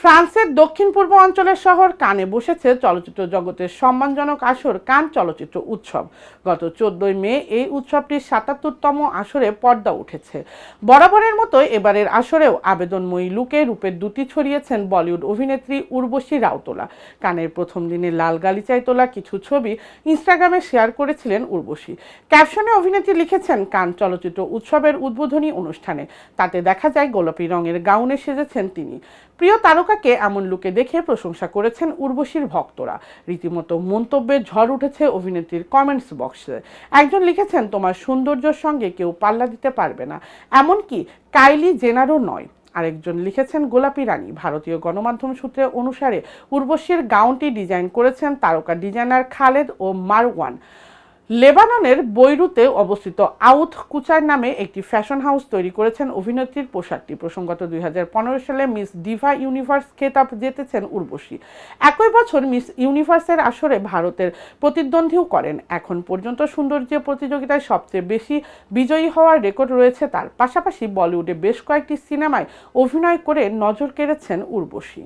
ফ্রান্সের দক্ষিণ পূর্ব অঞ্চলের শহর কানে বসেছে চলচ্চিত্র জগতের সম্মানজনক আসর কান চলচ্চিত্র উৎসব। গত 14 মে এই উৎসবটির 77তম আসরে পর্দা উঠেছে। বরাবরের মতো এবারের আসরেও আবেদনময়ী লুকে রূপের দুটি ছড়িয়েছেন বলিউড অভিনেত্রী উর্বশী রাউতোলা। কানের প্রথম দিনে লাল গালিচায় তোলা কিছু ছবি ইনস্টাগ্রামে শেয়ার করেছিলেন উর্বশী। ক্যাপশনে অভিনেত্রী লিখেছেন কান চলচ্চিত্র উৎসবের উদ্বোধনী অনুষ্ঠানে। তাতে দেখা যায় গোলাপি রঙের গাউনে সেজেছেন তিনি। প্রিয় তারকাকে এমন লুকে দেখে প্রশংসা করেছেন উর্বশীর ভক্তরা। রীতিমতো মন্তব্যের ঝড় উঠেছে অভিনেত্রীর কমেন্টস বক্সে। একজন লিখেছেন, তোমার সৌন্দর্যের সঙ্গে কেউ পাল্লা দিতে পারবে না, এমনকি কাইলি জেনারও নয়। আরেকজন লিখেছেন, গোলাপি রানী। ভারতীয় গণমাধ্যম সূত্রে অনুসারে উর্বশীর গাউনটি ডিজাইন করেছেন তারকা ডিজাইনার খালেদ ও মারওয়ান। লেবাননের বৈরুতে অবস্থিত আউথ কুচার নামে একটি ফ্যাশন হাউস তৈরি করেছেন অভিনেত্রীর পোশাকটি। প্রসঙ্গত 2015 সালে মিস ডিভা ইউনিভার্স খেতাব জিতেছেন উর্বশী। একই বছর মিস ইউনিভার্সের আসরে ভারতের প্রতিদ্বন্দ্বীও করেন। এখন পর্যন্ত সৌন্দর্য প্রতিযোগিতায় সবচেয়ে বেশি বিজয়ী হওয়ার রেকর্ড রয়েছে তার। পাশাপাশি বলিউডে বেশ কয়েকটি সিনেমায় অভিনয় করে নজর কেড়েছেন উর্বশী।